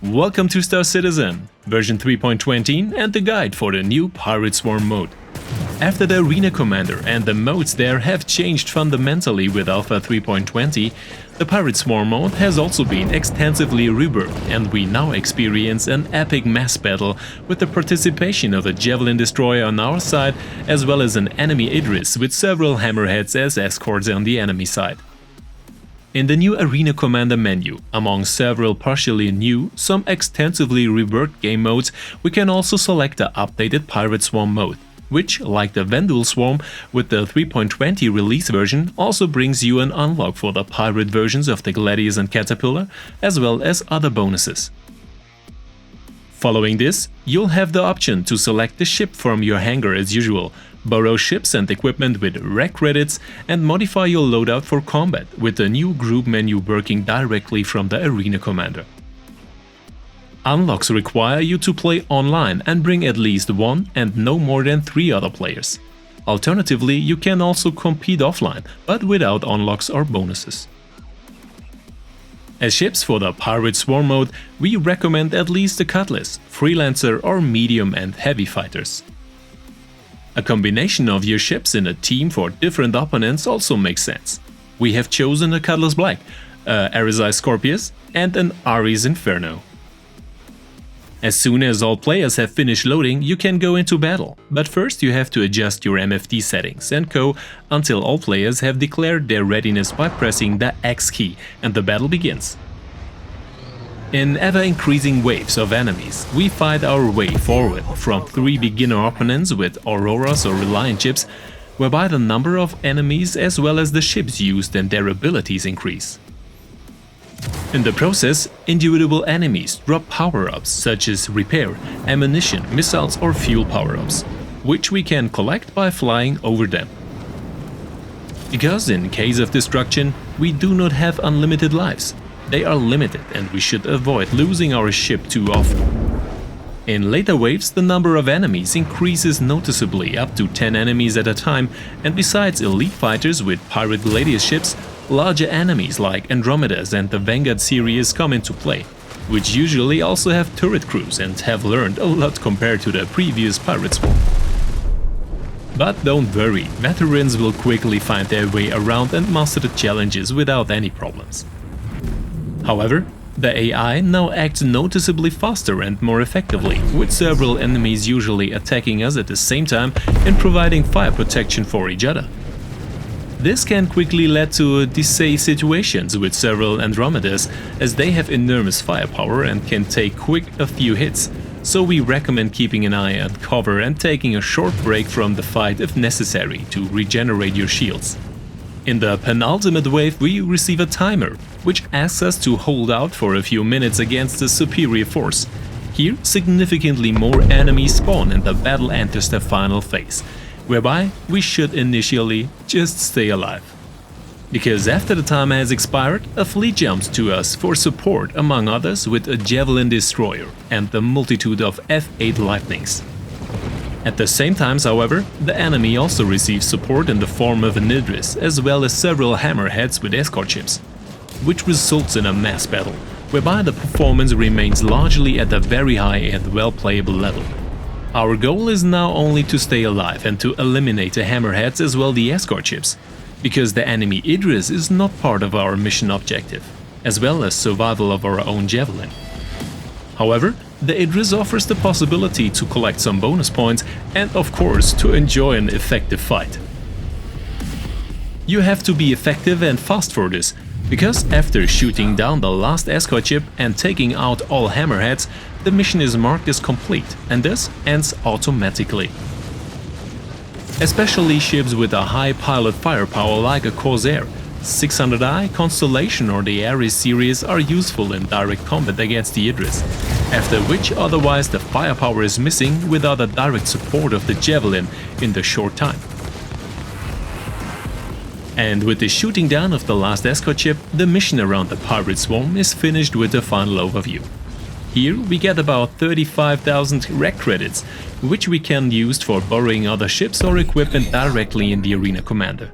Welcome to Star Citizen, version 3.20 and the guide for the new Pirate Swarm mode. After the Arena Commander and the modes there have changed fundamentally with Alpha 3.20, the Pirate Swarm mode has also been extensively reworked, and we now experience an epic mass battle with the participation of a Javelin destroyer on our side as well as an enemy Idris with several hammerheads as escorts on the enemy side. In the new Arena Commander menu, among several partially new, some extensively reworked game modes, we can also select the updated Pirate Swarm mode, which, like the Vendul Swarm with the 3.20 release version, also brings you an unlock for the pirate versions of the Gladius and Caterpillar, as well as other bonuses. Following this, you'll have the option to select the ship from your hangar as usual, borrow ships and equipment with rec credits, and modify your loadout for combat with the new group menu working directly from the Arena Commander. Unlocks require you to play online and bring at least one and no more than 3 other players. Alternatively, you can also compete offline, but without unlocks or bonuses. As ships for the Pirate Swarm mode, we recommend at least the Cutlass, Freelancer or medium and heavy fighters. A combination of your ships in a team for different opponents also makes sense. We have chosen a Cutlass Black, Arizai Scorpius and an Ares Inferno. As soon as all players have finished loading, you can go into battle, but first you have to adjust your MFD settings and go until all players have declared their readiness by pressing the X key and the battle begins. In ever-increasing waves of enemies, we fight our way forward from 3 beginner opponents with Auroras or Reliant ships, whereby the number of enemies as well as the ships used and their abilities increase. In the process, individual enemies drop power-ups such as repair, ammunition, missiles or fuel power-ups, which we can collect by flying over them. Because in case of destruction, we do not have unlimited lives. They are limited and we should avoid losing our ship too often. In later waves, the number of enemies increases noticeably up to 10 enemies at a time, and besides elite fighters with Pirate Gladius ships, larger enemies like Andromedas and the Vanguard series come into play, which usually also have turret crews and have learned a lot compared to the previous Pirate Swarm. But don't worry, veterans will quickly find their way around and master the challenges without any problems. However, the AI now acts noticeably faster and more effectively, with several enemies usually attacking us at the same time and providing fire protection for each other. This can quickly lead to disaster situations with several Andromedas, as they have enormous firepower and can take a few hits, so we recommend keeping an eye on cover and taking a short break from the fight if necessary to regenerate your shields. In the penultimate wave we receive a timer, which asks us to hold out for a few minutes against a superior force. Here significantly more enemies spawn and the battle enters the final phase, whereby we should initially just stay alive. Because after the timer has expired, a fleet jumps to us for support, among others with a Javelin destroyer and the multitude of F8 Lightnings. At the same time, however, the enemy also receives support in the form of an Idris, as well as several hammerheads with escort ships, which results in a mass battle, whereby the performance remains largely at a very high and well-playable level. Our goal is now only to stay alive and to eliminate the hammerheads as well the escort ships, because the enemy Idris is not part of our mission objective, as well as survival of our own Javelin. However, the Idris offers the possibility to collect some bonus points and of course to enjoy an effective fight. You have to be effective and fast for this, because after shooting down the last escort ship and taking out all hammerheads, the mission is marked as complete and thus ends automatically. Especially ships with a high pilot firepower like a Corsair, 600i, Constellation or the Ares series are useful in direct combat against the Idris, after which otherwise the firepower is missing without a direct support of the Javelin in the short time. And with the shooting down of the last escort ship, the mission around the Pirate Swarm is finished with the final overview. Here we get about 35,000 rec credits, which we can use for borrowing other ships or equipment directly in the Arena Commander.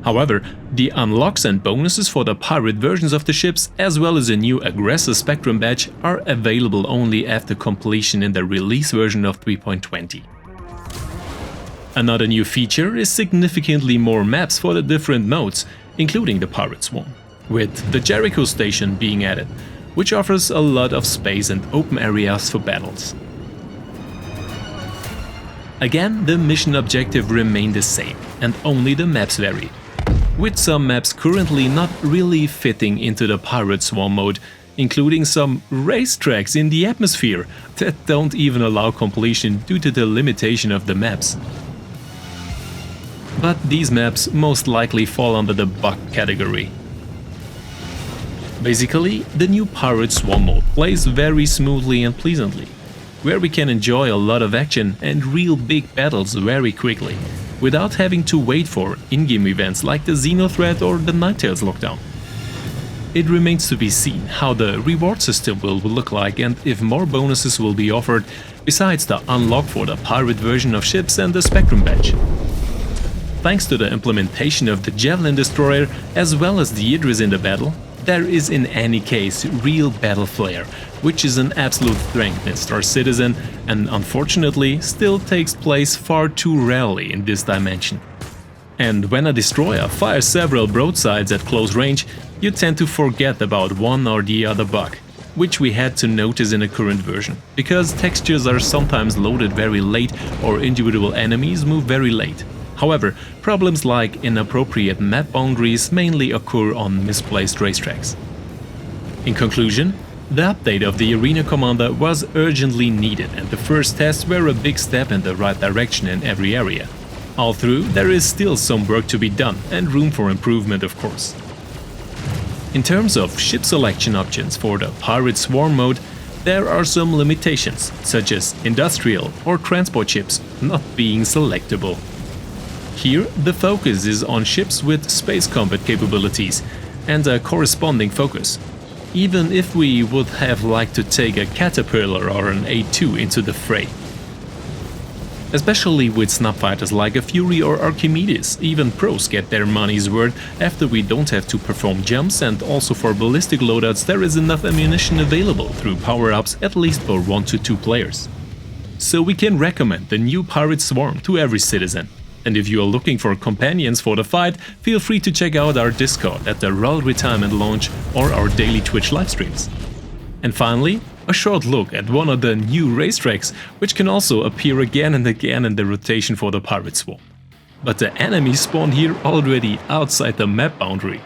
However, the unlocks and bonuses for the pirate versions of the ships, as well as a new aggressor spectrum badge, are available only after completion in the release version of 3.20. Another new feature is significantly more maps for the different modes, including the Pirate Swarm, with the Jericho Station being added, which offers a lot of space and open areas for battles. Again, the mission objective remained the same, and only the maps vary, with some maps currently not really fitting into the Pirate Swarm mode, including some racetracks in the atmosphere that don't even allow completion due to the limitation of the maps. But these maps most likely fall under the bug category. Basically, the new Pirate Swarm mode plays very smoothly and pleasantly, where we can enjoy a lot of action and real big battles very quickly, without having to wait for in-game events like the Xeno threat or the Ninetales lockdown. It remains to be seen how the reward system will look like and if more bonuses will be offered besides the unlock for the pirate version of ships and the Spectrum badge. Thanks to the implementation of the Javelin destroyer as well as the Idris in the battle, there is in any case real battle flair, which is an absolute strength in Star Citizen and unfortunately still takes place far too rarely in this dimension. And when a destroyer fires several broadsides at close range, you tend to forget about one or the other bug, which we had to notice in the current version, because textures are sometimes loaded very late or individual enemies move very late. However, problems like inappropriate map boundaries mainly occur on misplaced racetracks. In conclusion, the update of the Arena Commander was urgently needed and the first tests were a big step in the right direction in every area. All through, there is still some work to be done and room for improvement, of course. In terms of ship selection options for the Pirate Swarm mode, there are some limitations, such as industrial or transport ships not being selectable. Here, the focus is on ships with space combat capabilities and a corresponding focus, even if we would have liked to take a Caterpillar or an A2 into the fray. Especially with snub fighters like a Fury or Archimedes, even pros get their money's worth after we don't have to perform jumps, and also for ballistic loadouts there is enough ammunition available through power-ups at least for 1 to 2 players. So we can recommend the new Pirate Swarm to every citizen. And if you are looking for companions for the fight, feel free to check out our Discord at the RAL Retirement launch or our daily Twitch livestreams. And finally, a short look at one of the new racetracks, which can also appear again and again in the rotation for the Pirate Swarm. But the enemies spawn here already outside the map boundary.